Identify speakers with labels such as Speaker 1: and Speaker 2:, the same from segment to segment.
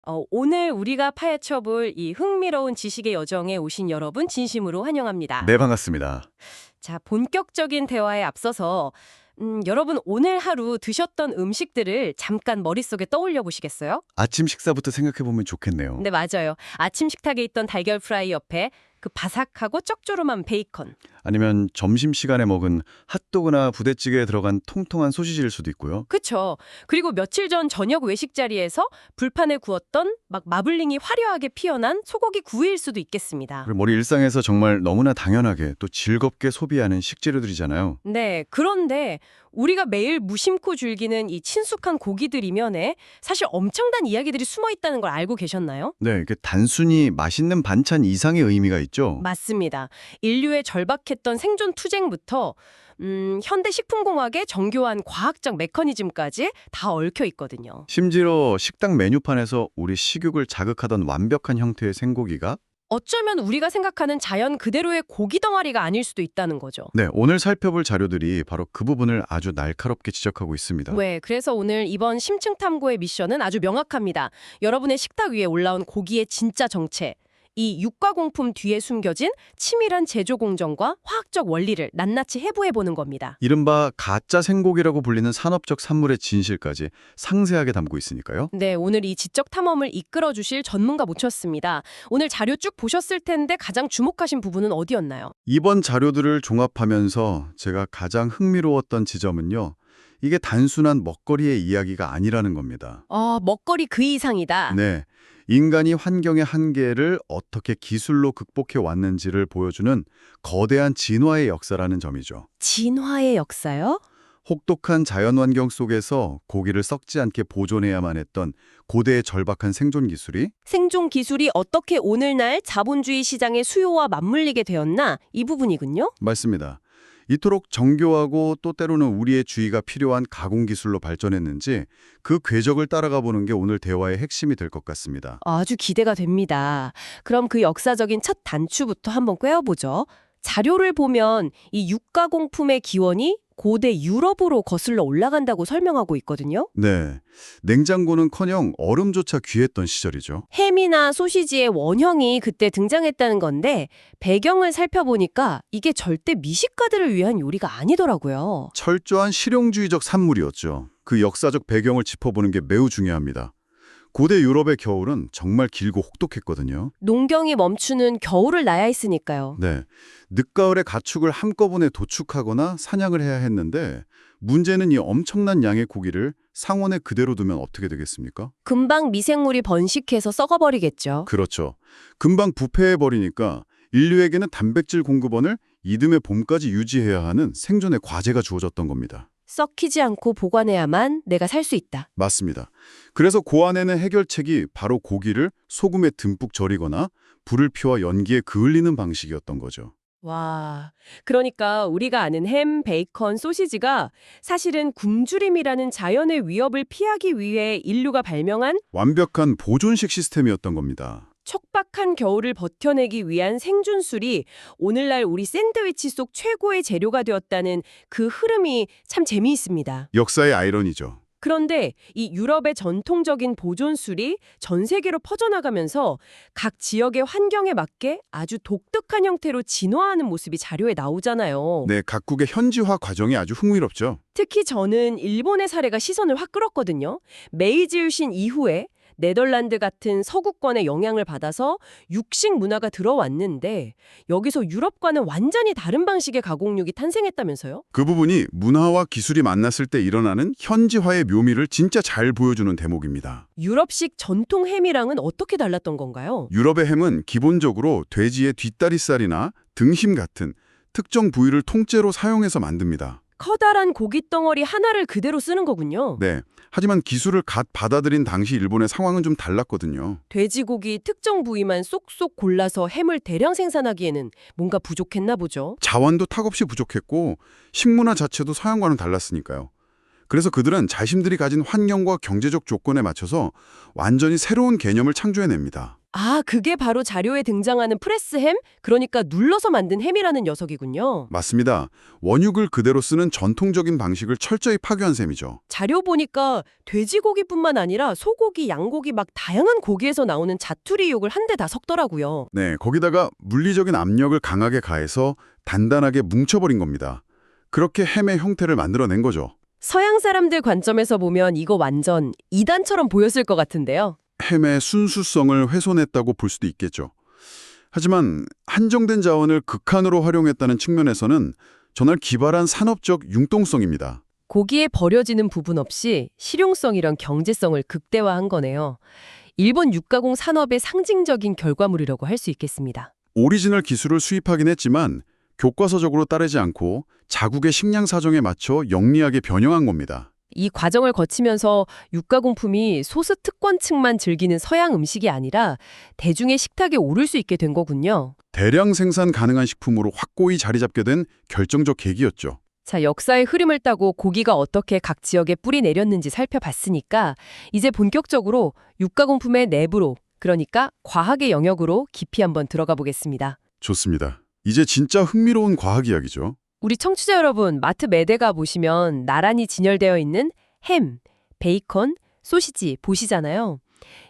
Speaker 1: 오늘 우리가 파헤쳐 볼 이 흥미로운 지식의 여정에 오신 여러분 진심으로 환영합니다.
Speaker 2: 네, 반갑습니다.
Speaker 1: 자, 본격적인 대화에 앞서서 여러분 오늘 하루 드셨던 음식들을 잠깐 머릿속에 떠올려 보시겠어요?
Speaker 2: 아침 식사부터 생각해보면 좋겠네요.
Speaker 1: 네, 맞아요. 아침 식탁에 있던 달걀 프라이 옆에 그 바삭하고 쩍조름한 베이컨.
Speaker 2: 아니면 점심시간에 먹은 핫도그나 부대찌개에 들어간 통통한 소시지일 수도 있고요.
Speaker 1: 그쵸. 그리고 며칠 전 저녁 외식 자리에서 불판에 구웠던 막 마블링이 화려하게 피어난 소고기 구이일 수도 있겠습니다.
Speaker 2: 그리고 우리 일상에서 정말 너무나 당연하게 또 즐겁게 소비하는 식재료들이잖아요.
Speaker 1: 네, 그런데 우리가 매일 무심코 즐기는 이 친숙한 고기들 이면에 사실 엄청난 이야기들이 숨어 있다는 걸 알고 계셨나요?
Speaker 2: 네, 이게 단순히 맛있는 반찬 이상의 의미가 있죠.
Speaker 1: 맞습니다. 인류의 절박했던 생존 투쟁부터 현대 식품공학의 정교한 과학적 메커니즘까지 다 얽혀 있거든요.
Speaker 2: 심지어 식당 메뉴판에서 우리 식욕을 자극하던 완벽한 형태의 생고기가
Speaker 1: 어쩌면 우리가 생각하는 자연 그대로의 고기 덩어리가 아닐 수도 있다는 거죠.
Speaker 2: 네, 오늘 살펴볼 자료들이 바로 그 부분을 아주 날카롭게 지적하고 있습니다.
Speaker 1: 네, 그래서 오늘 이번 심층 탐구의 미션은 아주 명확합니다. 여러분의 식탁 위에 올라온 고기의 진짜 정체, 이 육가공품 뒤에 숨겨진 치밀한 제조 공정과 화학적 원리를 낱낱이 해부해보는 겁니다.
Speaker 2: 이른바 가짜 생고기라고 불리는 산업적 산물의 진실까지 상세하게 담고 있으니까요.
Speaker 1: 네, 오늘 이 지적 탐험을 이끌어 주실 전문가 모셨습니다. 오늘 자료 쭉 보셨을 텐데 가장 주목하신 부분은 어디였나요?
Speaker 2: 이번 자료들을 종합하면서 제가 가장 흥미로웠던 지점은요. 이게 단순한 먹거리의 이야기가 아니라는 겁니다.
Speaker 1: 먹거리 그 이상이다.
Speaker 2: 네, 인간이 환경의 한계를 어떻게 기술로 극복해 왔는지를 보여주는 거대한 진화의 역사라는 점이죠.
Speaker 1: 진화의 역사요?
Speaker 2: 혹독한 자연환경 속에서 고기를 썩지 않게 보존해야만 했던 고대의 절박한 생존 기술이
Speaker 1: 생존 기술이 어떻게 오늘날 자본주의 시장의 수요와 맞물리게 되었나? 이 부분이군요.
Speaker 2: 맞습니다. 이토록 정교하고 또 때로는 우리의 주의가 필요한 가공 기술로 발전했는지 그 궤적을 따라가 보는 게 오늘 대화의 핵심이 될 것 같습니다.
Speaker 1: 아주 기대가 됩니다. 그럼 그 역사적인 첫 단추부터 한번 꿰어보죠. 자료를 보면 이 육가공품의 기원이 고대 유럽으로 거슬러 올라간다고 설명하고 있거든요.
Speaker 2: 네, 냉장고는커녕 얼음조차 귀했던 시절이죠.
Speaker 1: 햄이나 소시지의 원형이 그때 등장했다는 건데 배경을 살펴보니까 이게 절대 미식가들을 위한 요리가 아니더라고요.
Speaker 2: 철저한 실용주의적 산물이었죠. 그 역사적 배경을 짚어보는 게 매우 중요합니다. 고대 유럽의 겨울은 정말 길고 혹독했거든요.
Speaker 1: 농경이 멈추는 겨울을 나야 했으니까요.
Speaker 2: 네, 늦가을에 가축을 한꺼번에 도축하거나 사냥을 해야 했는데 문제는 이 엄청난 양의 고기를 상온에 그대로 두면 어떻게 되겠습니까?
Speaker 1: 금방 미생물이 번식해서 썩어버리겠죠.
Speaker 2: 그렇죠. 금방 부패해버리니까 인류에게는 단백질 공급원을 이듬해 봄까지 유지해야 하는 생존의 과제가 주어졌던 겁니다.
Speaker 1: 썩히지 않고 보관해야만 내가 살 수 있다.
Speaker 2: 맞습니다. 그래서 고안에는 해결책이 바로 고기를 소금에 듬뿍 절이거나 불을 피워 연기에 그을리는 방식이었던 거죠.
Speaker 1: 와, 그러니까 우리가 아는 햄, 베이컨, 소시지가 사실은 굶주림이라는 자연의 위협을 피하기 위해 인류가 발명한
Speaker 2: 완벽한 보존식 시스템이었던 겁니다.
Speaker 1: 척박한 겨울을 버텨내기 위한 생존술이 오늘날 우리 샌드위치 속 최고의 재료가 되었다는 그 흐름이 참 재미있습니다.
Speaker 2: 역사의 아이러니죠.
Speaker 1: 그런데 이 유럽의 전통적인 보존술이 전 세계로 퍼져나가면서 각 지역의 환경에 맞게 아주 독특한 형태로 진화하는 모습이 자료에 나오잖아요.
Speaker 2: 네, 각국의 현지화 과정이 아주 흥미롭죠.
Speaker 1: 특히 저는 일본의 사례가 시선을 확 끌었거든요. 메이지 유신 이후에 네덜란드 같은 서구권의 영향을 받아서 육식 문화가 들어왔는데 여기서 유럽과는 완전히 다른 방식의 가공육이 탄생했다면서요?
Speaker 2: 그 부분이 문화와 기술이 만났을 때 일어나는 현지화의 묘미를 진짜 잘 보여주는 대목입니다.
Speaker 1: 유럽식 전통 햄이랑은 어떻게 달랐던 건가요?
Speaker 2: 유럽의 햄은 기본적으로 돼지의 뒷다리살이나 등심 같은 특정 부위를 통째로 사용해서 만듭니다.
Speaker 1: 커다란 고기 덩어리 하나를 그대로 쓰는 거군요.
Speaker 2: 네. 하지만 기술을 갓 받아들인 당시 일본의 상황은 좀 달랐거든요.
Speaker 1: 돼지고기 특정 부위만 쏙쏙 골라서 햄을 대량 생산하기에는 뭔가 부족했나 보죠.
Speaker 2: 자원도 턱없이 부족했고 식문화 자체도 서양과는 달랐으니까요. 그래서 그들은 자신들이 가진 환경과 경제적 조건에 맞춰서 완전히 새로운 개념을 창조해냅니다.
Speaker 1: 아, 그게 바로 자료에 등장하는 프레스햄? 그러니까 눌러서 만든 햄이라는 녀석이군요.
Speaker 2: 맞습니다. 원육을 그대로 쓰는 전통적인 방식을 철저히 파괴한 셈이죠.
Speaker 1: 자료 보니까 돼지고기뿐만 아니라 소고기, 양고기 막 다양한 고기에서 나오는 자투리 육을 한 대 다 섞더라고요.
Speaker 2: 네, 거기다가 물리적인 압력을 강하게 가해서 단단하게 뭉쳐버린 겁니다. 그렇게 햄의 형태를 만들어낸 거죠.
Speaker 1: 서양 사람들 관점에서 보면 이거 완전 이단처럼 보였을 것 같은데요.
Speaker 2: 햄의 순수성을 훼손했다고 볼 수도 있겠죠. 하지만 한정된 자원을 극한으로 활용했다는 측면에서는 정말 기발한 산업적 융통성입니다.
Speaker 1: 고기에 버려지는 부분 없이 실용성이랑 경제성을 극대화한 거네요. 일본 육가공 산업의 상징적인 결과물이라고 할 수 있겠습니다.
Speaker 2: 오리지널 기술을 수입하긴 했지만 교과서적으로 따르지 않고 자국의 식량 사정에 맞춰 영리하게 변형한 겁니다.
Speaker 1: 이 과정을 거치면서 육가공품이 소수 특권층만 즐기는 서양 음식이 아니라 대중의 식탁에 오를 수 있게 된 거군요.
Speaker 2: 대량 생산 가능한 식품으로 확고히 자리 잡게 된 결정적 계기였죠.
Speaker 1: 자, 역사의 흐름을 따고 고기가 어떻게 각 지역에 뿌리 내렸는지 살펴봤으니까 이제 본격적으로 육가공품의 내부로, 그러니까 과학의 영역으로 깊이 한번 들어가 보겠습니다.
Speaker 2: 좋습니다. 이제 진짜 흥미로운 과학 이야기죠.
Speaker 1: 우리 청취자 여러분, 마트 매대가 보시면 나란히 진열되어 있는 햄, 베이컨, 소시지 보시잖아요.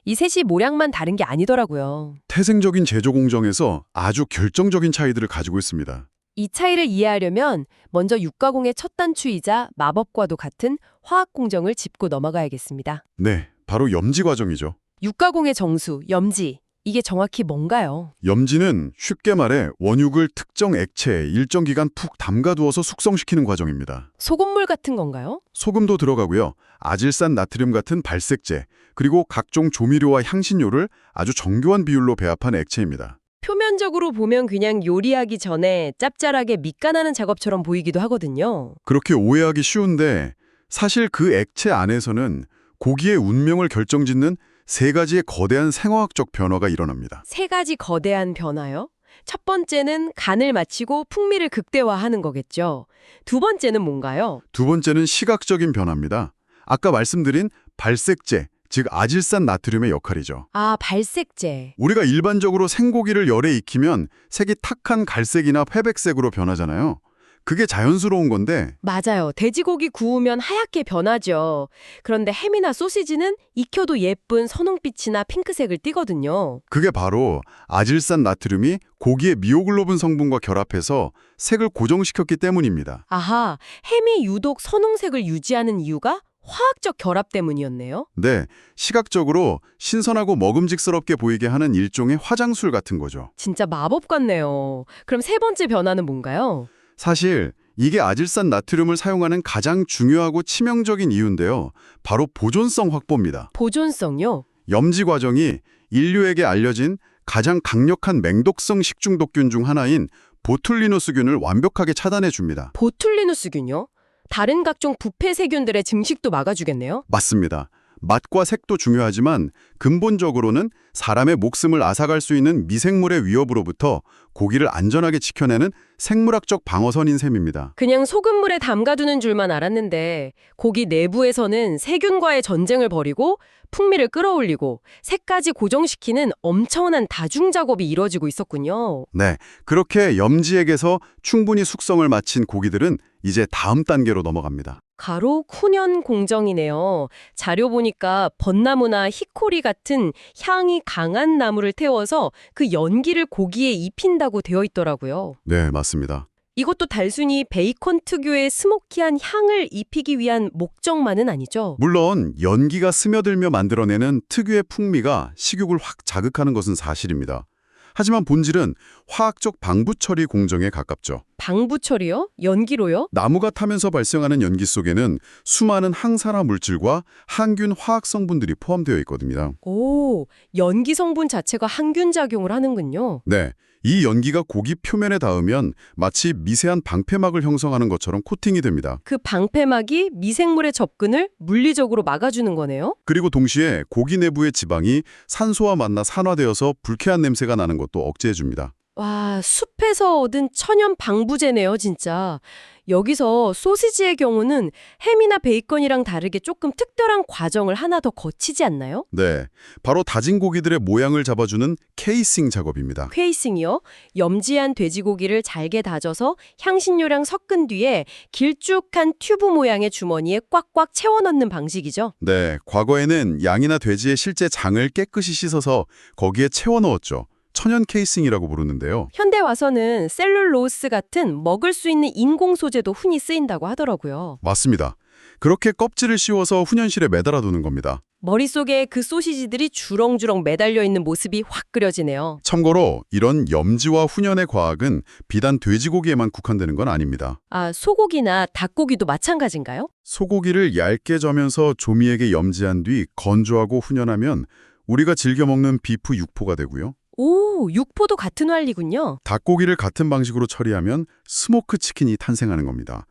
Speaker 1: 이 셋이 모양만 다른 게 아니더라고요.
Speaker 2: 태생적인 제조 공정에서 아주 결정적인 차이들을 가지고 있습니다.
Speaker 1: 이 차이를 이해하려면 먼저 육가공의 첫 단추이자 마법과도 같은 화학 공정을 짚고 넘어가야겠습니다.
Speaker 2: 네, 바로 염지 과정이죠.
Speaker 1: 육가공의 정수, 염지. 이게 정확히 뭔가요?
Speaker 2: 염지는 쉽게 말해 원육을 특정 액체에 일정 기간 푹 담가두어서 숙성시키는 과정입니다.
Speaker 1: 소금물 같은 건가요?
Speaker 2: 소금도 들어가고요. 아질산 나트륨 같은 발색제, 그리고 각종 조미료와 향신료를 아주 정교한 비율로 배합한 액체입니다.
Speaker 1: 표면적으로 보면 그냥 요리하기 전에 짭짤하게 밑간하는 작업처럼 보이기도 하거든요.
Speaker 2: 그렇게 오해하기 쉬운데 사실 그 액체 안에서는 고기의 운명을 결정짓는 세 가지의 거대한 생화학적 변화가 일어납니다.
Speaker 1: 세 가지 거대한 변화요? 첫 번째는 간을 맞추고 풍미를 극대화하는 거겠죠. 두 번째는 뭔가요?
Speaker 2: 두 번째는 시각적인 변화입니다. 아까 말씀드린 발색제, 즉 아질산 나트륨의 역할이죠.
Speaker 1: 아, 발색제.
Speaker 2: 우리가 일반적으로 생고기를 열에 익히면 색이 탁한 갈색이나 회백색으로 변하잖아요. 그게 자연스러운 건데
Speaker 1: 맞아요. 돼지고기 구우면 하얗게 변하죠. 그런데 햄이나 소시지는 익혀도 예쁜 선홍빛이나 핑크색을 띠거든요.
Speaker 2: 그게 바로 아질산 나트륨이 고기의 미오글로빈 성분과 결합해서 색을 고정시켰기 때문입니다.
Speaker 1: 아하, 햄이 유독 선홍색을 유지하는 이유가 화학적 결합 때문이었네요.
Speaker 2: 네, 시각적으로 신선하고 먹음직스럽게 보이게 하는 일종의 화장술 같은 거죠.
Speaker 1: 진짜 마법 같네요. 그럼 세 번째 변화는 뭔가요?
Speaker 2: 사실 이게 아질산 나트륨을 사용하는 가장 중요하고 치명적인 이유인데요. 바로 보존성 확보입니다.
Speaker 1: 보존성요?
Speaker 2: 염지 과정이 인류에게 알려진 가장 강력한 맹독성 식중독균 중 하나인 보툴리누스균을 완벽하게 차단해 줍니다.
Speaker 1: 보툴리누스균요? 다른 각종 부패 세균들의 증식도 막아주겠네요?
Speaker 2: 맞습니다. 맛과 색도 중요하지만 근본적으로는 사람의 목숨을 앗아갈 수 있는 미생물의 위협으로부터 고기를 안전하게 지켜내는 생물학적 방어선인 셈입니다.
Speaker 1: 그냥 소금물에 담가두는 줄만 알았는데 고기 내부에서는 세균과의 전쟁을 벌이고 풍미를 끌어올리고 색까지 고정시키는 엄청난 다중 작업이 이루어지고 있었군요.
Speaker 2: 네, 그렇게 염지액에서 충분히 숙성을 마친 고기들은 이제 다음 단계로 넘어갑니다.
Speaker 1: 가로 쿠년 공정이네요. 자료 보니까 벚나무나 히코리 같은 향이 강한 나무를 태워서 그 연기를 고기에 입힌다고 되어 있더라고요.
Speaker 2: 네, 맞습니다.
Speaker 1: 이것도 단순히 베이컨 특유의 스모키한 향을 입히기 위한 목적만은 아니죠.
Speaker 2: 물론 연기가 스며들며 만들어내는 특유의 풍미가 식욕을 확 자극하는 것은 사실입니다. 하지만 본질은 화학적 방부 처리 공정에 가깝죠.
Speaker 1: 방부 처리요? 연기로요?
Speaker 2: 나무가 타면서 발생하는 연기 속에는 수많은 항산화 물질과 항균 화학 성분들이 포함되어 있거든요.
Speaker 1: 오, 연기 성분 자체가 항균 작용을 하는군요.
Speaker 2: 네, 이 연기가 고기 표면에 닿으면 마치 미세한 방패막을 형성하는 것처럼 코팅이 됩니다.
Speaker 1: 그 방패막이 미생물의 접근을 물리적으로 막아주는 거네요?
Speaker 2: 그리고 동시에 고기 내부의 지방이 산소와 만나 산화되어서 불쾌한 냄새가 나는 것도 억제해줍니다.
Speaker 1: 와, 숲에서 얻은 천연 방부제네요, 진짜. 여기서 소시지의 경우는 햄이나 베이컨이랑 다르게 조금 특별한 과정을 하나 더 거치지 않나요?
Speaker 2: 네, 바로 다진 고기들의 모양을 잡아주는 케이싱 작업입니다.
Speaker 1: 퀘이싱이요. 염지한 돼지고기를 잘게 다져서 향신료랑 섞은 뒤에 길쭉한 튜브 모양의 주머니에 꽉꽉 채워 넣는 방식이죠.
Speaker 2: 네, 과거에는 양이나 돼지의 실제 장을 깨끗이 씻어서 거기에 채워 넣었죠. 천연 케이싱이라고 부르는데요.
Speaker 1: 현대 와서는 셀룰로스 같은 먹을 수 있는 인공 소재도 흔히 쓰인다고 하더라고요.
Speaker 2: 맞습니다. 그렇게 껍질을 씌워서 훈연실에 매달아 두는 겁니다.
Speaker 1: 머릿속에 그 소시지들이 주렁주렁 매달려 있는 모습이 확 그려지네요.
Speaker 2: 참고로 이런 염지와 훈연의 과학은 비단 돼지고기에만 국한되는 건 아닙니다.
Speaker 1: 아, 소고기나 닭고기도 마찬가지인가요?
Speaker 2: 소고기를 얇게 저면서 조미액에 염지한 뒤 건조하고 훈연하면 우리가 즐겨 먹는 비프 육포가 되고요.
Speaker 1: 오, 육포도 같은 원리군요.
Speaker 2: 닭고기를 같은 방식으로 처리하면 스모크 치킨이 탄생하는 겁니다.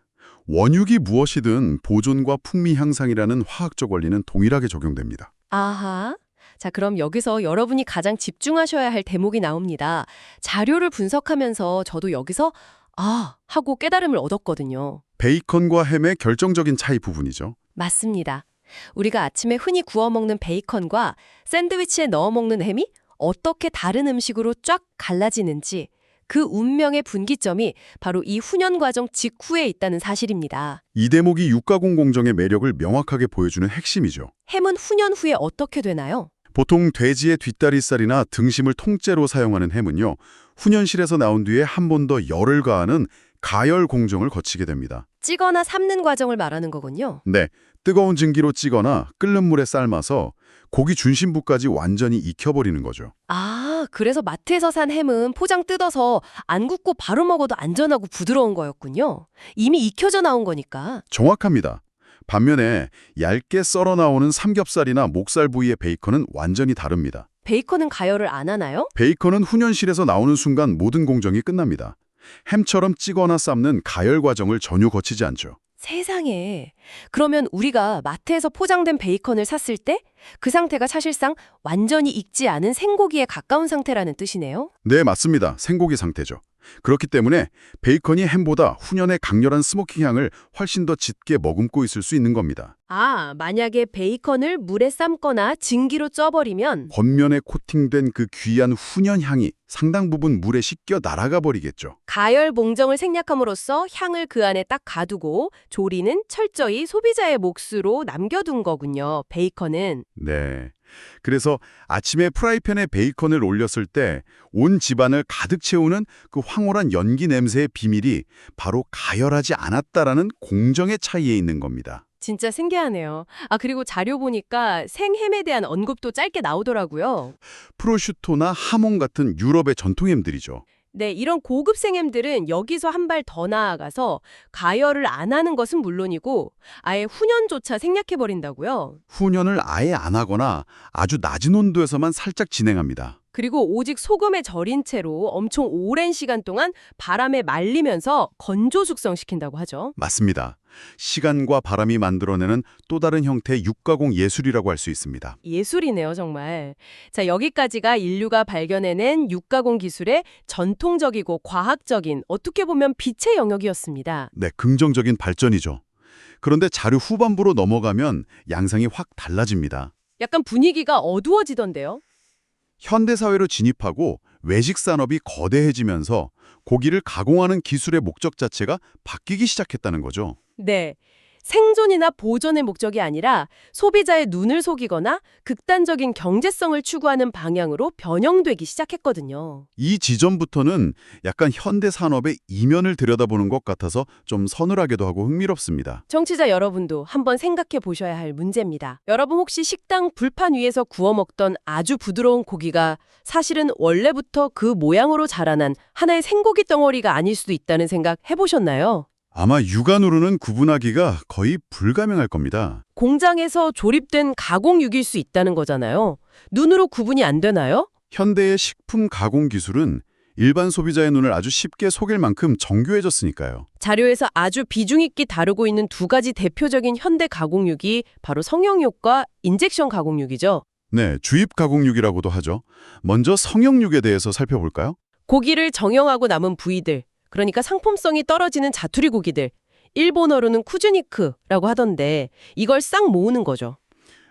Speaker 2: 원육이 무엇이든 보존과 풍미 향상이라는 화학적 원리는 동일하게 적용됩니다.
Speaker 1: 아하. 자, 그럼 여기서 여러분이 가장 집중하셔야 할 대목이 나옵니다. 자료를 분석하면서 저도 여기서 하고 깨달음을 얻었거든요.
Speaker 2: 베이컨과 햄의 결정적인 차이 부분이죠.
Speaker 1: 맞습니다. 우리가 아침에 흔히 구워 먹는 베이컨과 샌드위치에 넣어 먹는 햄이 어떻게 다른 음식으로 쫙 갈라지는지 그 운명의 분기점이 바로 이 훈연 과정 직후에 있다는 사실입니다.
Speaker 2: 이 대목이 육가공 공정의 매력을 명확하게 보여주는 핵심이죠.
Speaker 1: 햄은 훈연 후에 어떻게 되나요?
Speaker 2: 보통 돼지의 뒷다리살이나 등심을 통째로 사용하는 햄은요, 훈연실에서 나온 뒤에 한 번 더 열을 가하는 가열 공정을 거치게 됩니다.
Speaker 1: 찌거나 삶는 과정을 말하는 거군요.
Speaker 2: 네, 뜨거운 증기로 찌거나 끓는 물에 삶아서 고기 중심부까지 완전히 익혀버리는 거죠.
Speaker 1: 아, 그래서 마트에서 산 햄은 포장 뜯어서 안 굽고 바로 먹어도 안전하고 부드러운 거였군요. 이미 익혀져 나온 거니까.
Speaker 2: 정확합니다. 반면에 얇게 썰어 나오는 삼겹살이나 목살 부위의 베이컨은 완전히 다릅니다.
Speaker 1: 베이컨은 가열을 안 하나요?
Speaker 2: 베이컨은 훈연실에서 나오는 순간 모든 공정이 끝납니다. 햄처럼 찌거나 삶는 가열 과정을 전혀 거치지 않죠.
Speaker 1: 세상에. 그러면 우리가 마트에서 포장된 베이컨을 샀을 때 그 상태가 사실상 완전히 익지 않은 생고기에 가까운 상태라는 뜻이네요.
Speaker 2: 네, 맞습니다. 생고기 상태죠. 그렇기 때문에 베이컨이 햄보다 훈연의 강렬한 스모킹 향을 훨씬 더 짙게 머금고 있을 수 있는 겁니다.
Speaker 1: 아, 만약에 베이컨을 물에 삶거나 증기로 쪄버리면
Speaker 2: 겉면에 코팅된 그 귀한 훈연 향이 상당 부분 물에 씻겨 날아가 버리겠죠.
Speaker 1: 가열 봉정을 생략함으로써 향을 그 안에 딱 가두고 조리는 철저히 소비자의 몫으로 남겨둔 거군요. 베이컨은.
Speaker 2: 네. 그래서 아침에 프라이팬에 베이컨을 올렸을 때 온 집안을 가득 채우는 그 황홀한 연기 냄새의 비밀이 바로 가열하지 않았다라는 공정의 차이에 있는 겁니다.
Speaker 1: 진짜 신기하네요. 아, 그리고 자료 보니까 생햄에 대한 언급도 짧게 나오더라고요.
Speaker 2: 프로슈토나 하몽 같은 유럽의 전통햄들이죠.
Speaker 1: 네, 이런 고급 생햄들은 여기서 한 발 더 나아가서 가열을 안 하는 것은 물론이고 아예 훈연조차 생략해버린다고요.
Speaker 2: 훈연을 아예 안 하거나 아주 낮은 온도에서만 살짝 진행합니다.
Speaker 1: 그리고 오직 소금에 절인 채로 엄청 오랜 시간 동안 바람에 말리면서 건조 숙성시킨다고 하죠.
Speaker 2: 맞습니다. 시간과 바람이 만들어내는 또 다른 형태의 육가공 예술이라고 할 수 있습니다.
Speaker 1: 예술이네요, 정말. 자, 여기까지가 인류가 발견해낸 육가공 기술의 전통적이고 과학적인, 어떻게 보면 빛의 영역이었습니다.
Speaker 2: 네, 긍정적인 발전이죠. 그런데 자료 후반부로 넘어가면 양상이 확 달라집니다.
Speaker 1: 약간 분위기가 어두워지던데요.
Speaker 2: 현대사회로 진입하고 외식 산업이 거대해지면서 고기를 가공하는 기술의 목적 자체가 바뀌기 시작했다는 거죠.
Speaker 1: 네. 생존이나 보존의 목적이 아니라 소비자의 눈을 속이거나 극단적인 경제성을 추구하는 방향으로 변형되기 시작했거든요.
Speaker 2: 이 지점부터는 약간 현대 산업의 이면을 들여다보는 것 같아서 좀 서늘하기도 하고 흥미롭습니다.
Speaker 1: 청취자 여러분도 한번 생각해 보셔야 할 문제입니다. 여러분 혹시 식당 불판 위에서 구워 먹던 아주 부드러운 고기가 사실은 원래부터 그 모양으로 자라난 하나의 생고기 덩어리가 아닐 수도 있다는 생각 해보셨나요?
Speaker 2: 아마 육안으로는 구분하기가 거의 불가능할 겁니다.
Speaker 1: 공장에서 조립된 가공육일 수 있다는 거잖아요. 눈으로 구분이 안 되나요?
Speaker 2: 현대의 식품 가공 기술은 일반 소비자의 눈을 아주 쉽게 속일 만큼 정교해졌으니까요.
Speaker 1: 자료에서 아주 비중 있게 다루고 있는 두 가지 대표적인 현대 가공육이 바로 성형육과 인젝션 가공육이죠.
Speaker 2: 네, 주입 가공육이라고도 하죠. 먼저 성형육에 대해서 살펴볼까요?
Speaker 1: 고기를 정형하고 남은 부위들, 그러니까 상품성이 떨어지는 자투리 고기들, 일본어로는 쿠즈니크라고 하던데 이걸 싹 모으는 거죠.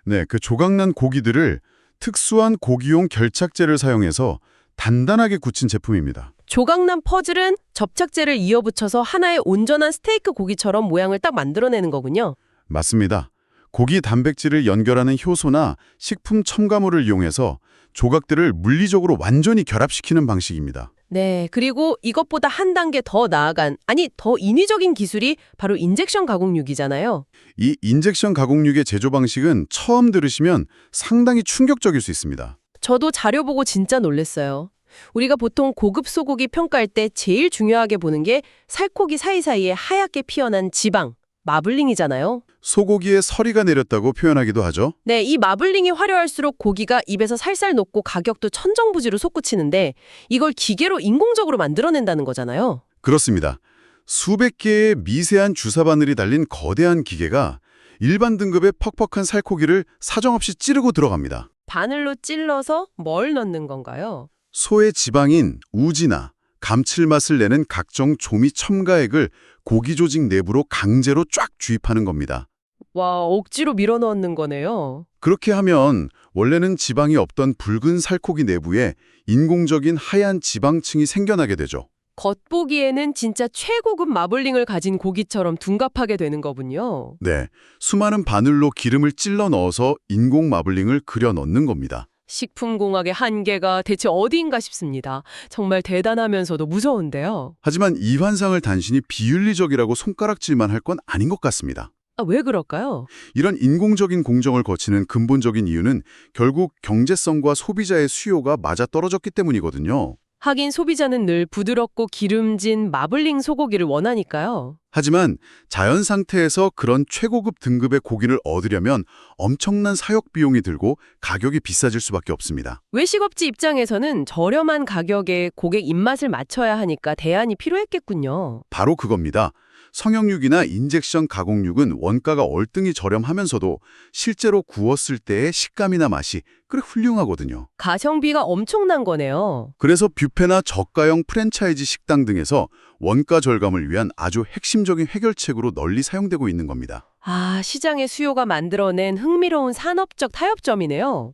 Speaker 2: 네, 그 조각난 고기들을 특수한 고기용 결착제를 사용해서 단단하게 굳힌 제품입니다.
Speaker 1: 조각난 퍼즐은 접착제를 이어붙여서 하나의 온전한 스테이크 고기처럼 모양을 딱 만들어내는 거군요.
Speaker 2: 맞습니다. 고기 단백질을 연결하는 효소나 식품 첨가물을 이용해서 조각들을 물리적으로 완전히 결합시키는 방식입니다.
Speaker 1: 네, 그리고 이것보다 한 단계 더 나아간, 아니 더 인위적인 기술이 바로 인젝션 가공육이잖아요.
Speaker 2: 이 인젝션 가공육의 제조 방식은 처음 들으시면 상당히 충격적일 수 있습니다.
Speaker 1: 저도 자료 보고 진짜 놀랐어요. 우리가 보통 고급 소고기 평가할 때 제일 중요하게 보는 게 살코기 사이사이에 하얗게 피어난 지방, 마블링이잖아요.
Speaker 2: 소고기에 서리가 내렸다고 표현하기도 하죠.
Speaker 1: 네, 이 마블링이 화려할수록 고기가 입에서 살살 녹고 가격도 천정부지로 솟구치는데 이걸 기계로 인공적으로 만들어낸다는 거잖아요.
Speaker 2: 그렇습니다. 수백 개의 미세한 주사 바늘이 달린 거대한 기계가 일반 등급의 퍽퍽한 살코기를 사정없이 찌르고 들어갑니다.
Speaker 1: 바늘로 찔러서 뭘 넣는 건가요?
Speaker 2: 소의 지방인 우지나 감칠맛을 내는 각종 조미 첨가액을 고기 조직 내부로 강제로 쫙 주입하는 겁니다.
Speaker 1: 와, 억지로 밀어넣는 거네요.
Speaker 2: 그렇게 하면 원래는 지방이 없던 붉은 살코기 내부에 인공적인 하얀 지방층이 생겨나게 되죠.
Speaker 1: 겉보기에는 진짜 최고급 마블링을 가진 고기처럼 둔갑하게 되는 거군요.
Speaker 2: 네, 수많은 바늘로 기름을 찔러 넣어서 인공 마블링을 그려 넣는 겁니다.
Speaker 1: 식품공학의 한계가 대체 어디인가 싶습니다. 정말 대단하면서도 무서운데요.
Speaker 2: 하지만 이 환상을 단순히 비윤리적이라고 손가락질만 할 건 아닌 것 같습니다.
Speaker 1: 아, 왜 그럴까요?
Speaker 2: 이런 인공적인 공정을 거치는 근본적인 이유는 결국 경제성과 소비자의 수요가 맞아떨어졌기 때문이거든요.
Speaker 1: 하긴 소비자는 늘 부드럽고 기름진 마블링 소고기를 원하니까요.
Speaker 2: 하지만 자연 상태에서 그런 최고급 등급의 고기를 얻으려면 엄청난 사육 비용이 들고 가격이 비싸질 수밖에 없습니다.
Speaker 1: 외식업체 입장에서는 저렴한 가격에 고객 입맛을 맞춰야 하니까 대안이 필요했겠군요.
Speaker 2: 바로 그겁니다. 성형육이나 인젝션 가공육은 원가가 얼등히 저렴하면서도 실제로 구웠을 때의 식감이나 맛이 꽤 훌륭하거든요.
Speaker 1: 가성비가 엄청난 거네요.
Speaker 2: 그래서 뷔페나 저가형 프랜차이즈 식당 등에서 원가 절감을 위한 아주 핵심적인 해결책으로 널리 사용되고 있는 겁니다.
Speaker 1: 아, 시장의 수요가 만들어낸 흥미로운 산업적 타협점이네요.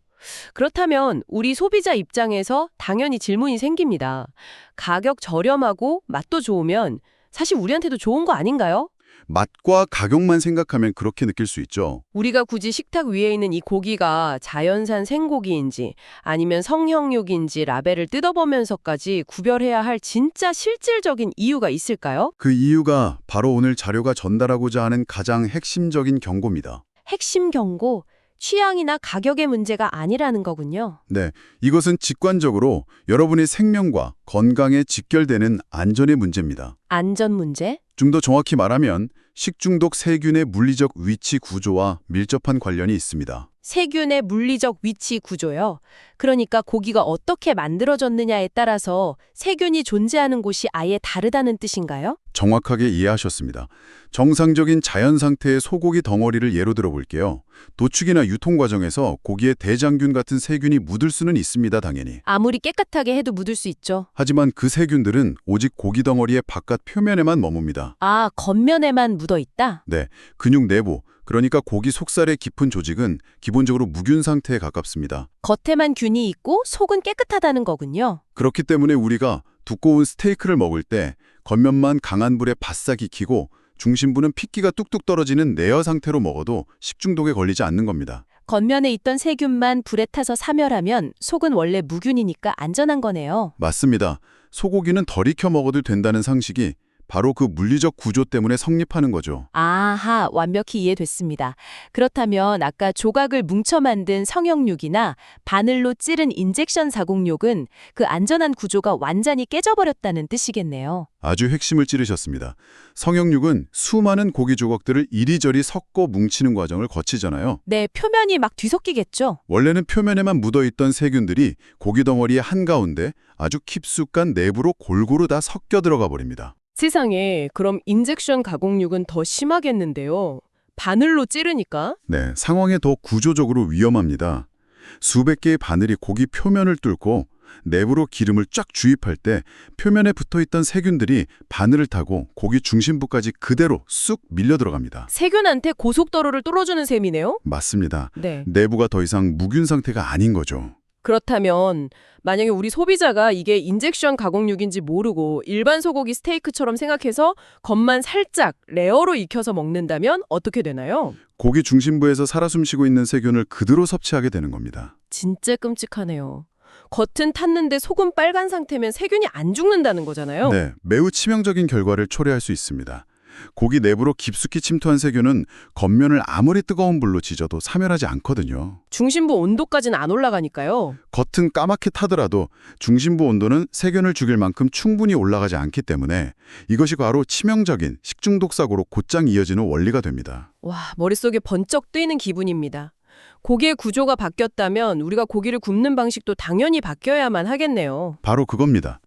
Speaker 1: 그렇다면 우리 소비자 입장에서 당연히 질문이 생깁니다. 가격 저렴하고 맛도 좋으면 사실 우리한테도 좋은 거 아닌가요?
Speaker 2: 맛과 가격만 생각하면 그렇게 느낄 수 있죠.
Speaker 1: 우리가 굳이 식탁 위에 있는 이 고기가 자연산 생고기인지 아니면 성형육인지 라벨을 뜯어보면서까지 구별해야 할 진짜 실질적인 이유가 있을까요?
Speaker 2: 그 이유가 바로 오늘 자료가 전달하고자 하는 가장 핵심적인 경고입니다.
Speaker 1: 핵심 경고, 취향이나 가격의 문제가 아니라는 거군요.
Speaker 2: 네, 이것은 직관적으로 여러분의 생명과 건강에 직결되는 안전의 문제입니다.
Speaker 1: 안전 문제?
Speaker 2: 좀 더 정확히 말하면 식중독 세균의 물리적 위치 구조와 밀접한 관련이 있습니다.
Speaker 1: 세균의 물리적 위치 구조요. 그러니까 고기가 어떻게 만들어졌느냐에 따라서 세균이 존재하는 곳이 아예 다르다는 뜻인가요?
Speaker 2: 정확하게 이해하셨습니다. 정상적인 자연 상태의 소고기 덩어리를 예로 들어볼게요. 도축이나 유통 과정에서 고기에 대장균 같은 세균이 묻을 수는 있습니다, 당연히.
Speaker 1: 아무리 깨끗하게 해도 묻을 수 있죠.
Speaker 2: 하지만 그 세균들은 오직 고기 덩어리의 바깥 표면에만 머뭅니다.
Speaker 1: 아, 겉면에만 묻어 있다?
Speaker 2: 네, 근육 내부, 그러니까 고기 속살의 깊은 조직은 기본적으로 무균 상태에 가깝습니다.
Speaker 1: 겉에만 균이 있고 속은 깨끗하다는 거군요.
Speaker 2: 그렇기 때문에 우리가 두꺼운 스테이크를 먹을 때 겉면만 강한 불에 바싹 익히고 중심부는 핏기가 뚝뚝 떨어지는 내열 상태로 먹어도 식중독에 걸리지 않는 겁니다.
Speaker 1: 겉면에 있던 세균만 불에 타서 사멸하면 속은 원래 무균이니까 안전한 거네요.
Speaker 2: 맞습니다. 소고기는 덜 익혀 먹어도 된다는 상식이 바로 그 물리적 구조 때문에 성립하는 거죠.
Speaker 1: 아하, 완벽히 이해됐습니다. 그렇다면 아까 조각을 뭉쳐 만든 성형육이나 바늘로 찌른 인젝션 자국육은 그 안전한 구조가 완전히 깨져버렸다는 뜻이겠네요.
Speaker 2: 아주 핵심을 찌르셨습니다. 성형육은 수많은 고기 조각들을 이리저리 섞어 뭉치는 과정을 거치잖아요.
Speaker 1: 네, 표면이 막 뒤섞이겠죠?
Speaker 2: 원래는 표면에만 묻어있던 세균들이 고기 덩어리의 한가운데 아주 깊숙한 내부로 골고루 다 섞여 들어가 버립니다.
Speaker 1: 세상에, 그럼 인젝션 가공육은 더 심하겠는데요. 바늘로 찌르니까?
Speaker 2: 네, 상황이 더 구조적으로 위험합니다. 수백 개의 바늘이 고기 표면을 뚫고 내부로 기름을 쫙 주입할 때 표면에 붙어있던 세균들이 바늘을 타고 고기 중심부까지 그대로 쑥 밀려 들어갑니다.
Speaker 1: 세균한테 고속도로를 뚫어주는 셈이네요?
Speaker 2: 맞습니다.
Speaker 1: 네.
Speaker 2: 내부가 더 이상 무균 상태가 아닌 거죠.
Speaker 1: 그렇다면 만약에 우리 소비자가 이게 인젝션 가공육인지 모르고 일반 소고기 스테이크처럼 생각해서 겉만 살짝 레어로 익혀서 먹는다면 어떻게 되나요?
Speaker 2: 고기 중심부에서 살아 숨쉬고 있는 세균을 그대로 섭취하게 되는 겁니다.
Speaker 1: 진짜 끔찍하네요. 겉은 탔는데 속은 빨간 상태면 세균이 안 죽는다는 거잖아요.
Speaker 2: 네, 매우 치명적인 결과를 초래할 수 있습니다. 고기 내부로 깊숙이 침투한 세균은 겉면을 아무리 뜨거운 불로 지져도 사멸하지 않거든요.
Speaker 1: 중심부 온도까지는 안 올라가니까요.
Speaker 2: 겉은 까맣게 타더라도 중심부 온도는 세균을 죽일 만큼 충분히 올라가지 않기 때문에 이것이 바로 치명적인 식중독 사고로 곧장 이어지는 원리가 됩니다.
Speaker 1: 와, 머릿속에 번쩍 뜨이는 기분입니다. 고기의 구조가 바뀌었다면 우리가 고기를 굽는 방식도 당연히 바뀌어야만 하겠네요.
Speaker 2: 바로 그겁니다.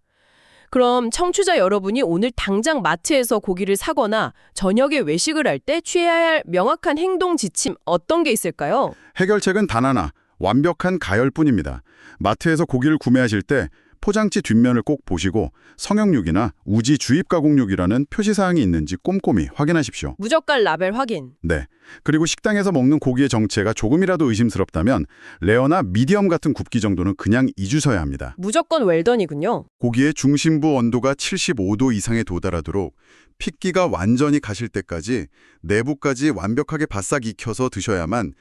Speaker 1: 그럼 청취자 여러분이 오늘 당장 마트에서 고기를 사거나 저녁에 외식을 할 때 취해야 할 명확한 행동 지침 어떤 게 있을까요?
Speaker 2: 해결책은 단 하나, 완벽한 가열뿐입니다. 마트에서 고기를 구매하실 때 포장지 뒷면을 꼭 보시고 성형육이나 우지 주입 가공육이라는 표시사항이 있는지 꼼꼼히 확인하십시오.
Speaker 1: 무젓갈 라벨 확인.
Speaker 2: 네. 그리고 식당에서 먹는 고기의 정체가 조금이라도 의심스럽다면 레어나 미디엄 같은 굽기 정도는 그냥 잊으셔야 합니다.
Speaker 1: 무조건 웰던이군요.
Speaker 2: 고기의 중심부 온도가 75도 이상에 도달하도록 핏기가 완전히 가실 때까지 내부까지 완벽하게 바싹 익혀서 드셔야만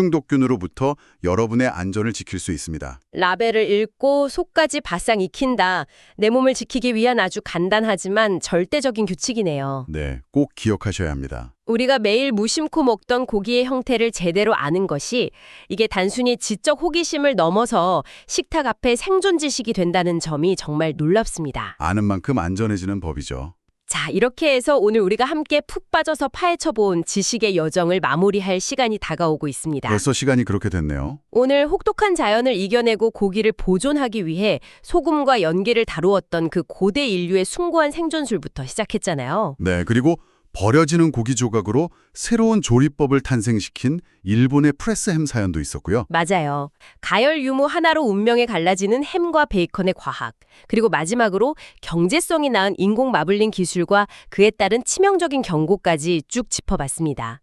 Speaker 2: 식중독균으로부터 여러분의 안전을 지킬 수 있습니다.
Speaker 1: 라벨을 읽고 속까지 바싹 익힌다. 내 몸을 지키기 위한 아주 간단하지만 절대적인 규칙이네요.
Speaker 2: 네, 꼭 기억하셔야 합니다.
Speaker 1: 우리가 매일 무심코 먹던 고기의 형태를 제대로 아는 것이 이게 단순히 지적 호기심을 넘어서 식탁 앞에 생존 지식이 된다는 점이 정말 놀랍습니다.
Speaker 2: 아는 만큼 안전해지는 법이죠.
Speaker 1: 자, 이렇게 해서 오늘 우리가 함께 푹 빠져서 파헤쳐본 지식의 여정을 마무리할 시간이 다가오고 있습니다.
Speaker 2: 벌써 시간이 그렇게 됐네요.
Speaker 1: 오늘 혹독한 자연을 이겨내고 고기를 보존하기 위해 소금과 연기를 다루었던 그 고대 인류의 숭고한 생존술부터 시작했잖아요.
Speaker 2: 네, 그리고 버려지는 고기 조각으로 새로운 조리법을 탄생시킨 일본의 프레스 햄 사연도 있었고요.
Speaker 1: 맞아요. 가열 유무 하나로 운명에 갈라지는 햄과 베이컨의 과학, 그리고 마지막으로 경제성이 낳은 인공 마블링 기술과 그에 따른 치명적인 경고까지 쭉 짚어봤습니다.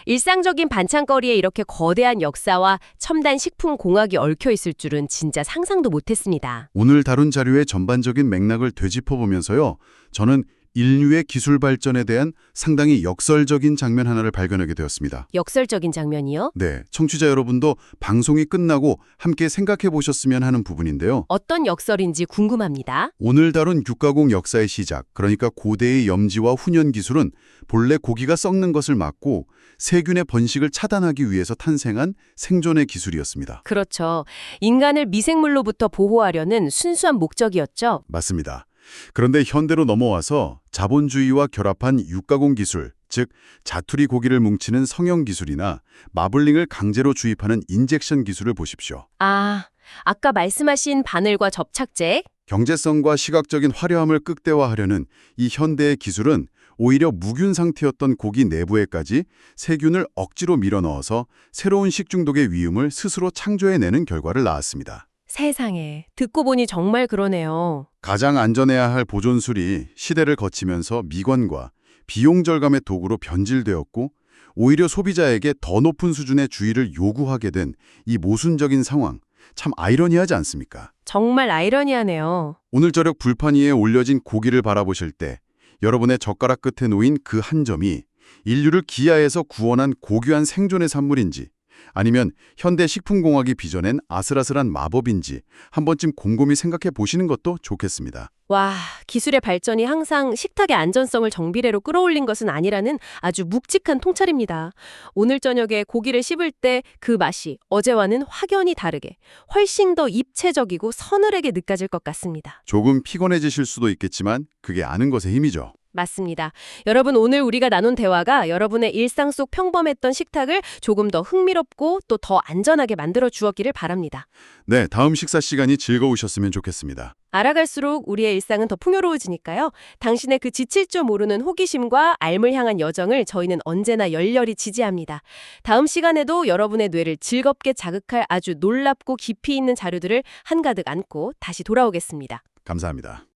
Speaker 1: 일상적인 반찬거리에 이렇게 거대한 역사와 첨단 식품 공학이 얽혀 있을 줄은 진짜 상상도 못했습니다.
Speaker 2: 오늘 다룬 자료의 전반적인 맥락을 되짚어보면서요. 저는 인류의 기술 발전에 대한 상당히 역설적인 장면 하나를 발견하게 되었습니다.
Speaker 1: 역설적인 장면이요?
Speaker 2: 네, 청취자 여러분도 방송이 끝나고 함께 생각해 보셨으면 하는 부분인데요.
Speaker 1: 어떤 역설인지 궁금합니다.
Speaker 2: 오늘 다룬 육가공 역사의 시작, 그러니까 고대의 염지와 훈연 기술은 본래 고기가 썩는 것을 막고 세균의 번식을 차단하기 위해서 탄생한 생존의 기술이었습니다.
Speaker 1: 그렇죠. 인간을 미생물로부터 보호하려는 순수한 목적이었죠.
Speaker 2: 맞습니다. 그런데 현대로 넘어와서 자본주의와 결합한 육가공 기술, 즉 자투리 고기를 뭉치는 성형 기술이나 마블링을 강제로 주입하는 인젝션 기술을 보십시오.
Speaker 1: 아까 말씀하신 바늘과 접착제?
Speaker 2: 경제성과 시각적인 화려함을 극대화하려는 이 현대의 기술은 오히려 무균 상태였던 고기 내부에까지 세균을 억지로 밀어넣어서 새로운 식중독의 위험을 스스로 창조해내는 결과를 낳았습니다.
Speaker 1: 세상에, 듣고 보니 정말 그러네요.
Speaker 2: 가장 안전해야 할 보존술이 시대를 거치면서 미관과 비용 절감의 도구로 변질되었고 오히려 소비자에게 더 높은 수준의 주의를 요구하게 된 이 모순적인 상황, 참 아이러니하지 않습니까?
Speaker 1: 정말 아이러니하네요.
Speaker 2: 오늘 저녁 불판 위에 올려진 고기를 바라보실 때 여러분의 젓가락 끝에 놓인 그 한 점이 인류를 기아에서 구원한 고귀한 생존의 산물인지 아니면 현대 식품공학이 빚어낸 아슬아슬한 마법인지 한 번쯤 곰곰이 생각해 보시는 것도 좋겠습니다.
Speaker 1: 와, 기술의 발전이 항상 식탁의 안전성을 정비례로 끌어올린 것은 아니라는 아주 묵직한 통찰입니다. 오늘 저녁에 고기를 씹을 때 그 맛이 어제와는 확연히 다르게 훨씬 더 입체적이고 서늘하게 느껴질 것 같습니다.
Speaker 2: 조금 피곤해지실 수도 있겠지만 그게 아는 것의 힘이죠.
Speaker 1: 맞습니다. 여러분, 오늘 우리가 나눈 대화가 여러분의 일상 속 평범했던 식탁을 조금 더 흥미롭고 또 더 안전하게 만들어 주었기를 바랍니다.
Speaker 2: 네, 다음 식사 시간이 즐거우셨으면 좋겠습니다.
Speaker 1: 알아갈수록 우리의 일상은 더 풍요로워지니까요. 당신의 그 지칠 줄 모르는 호기심과 알물 향한 여정을 저희는 언제나 열렬히 지지합니다. 다음 시간에도 여러분의 뇌를 즐겁게 자극할 아주 놀랍고 깊이 있는 자료들을 한가득 안고 다시 돌아오겠습니다.
Speaker 2: 감사합니다.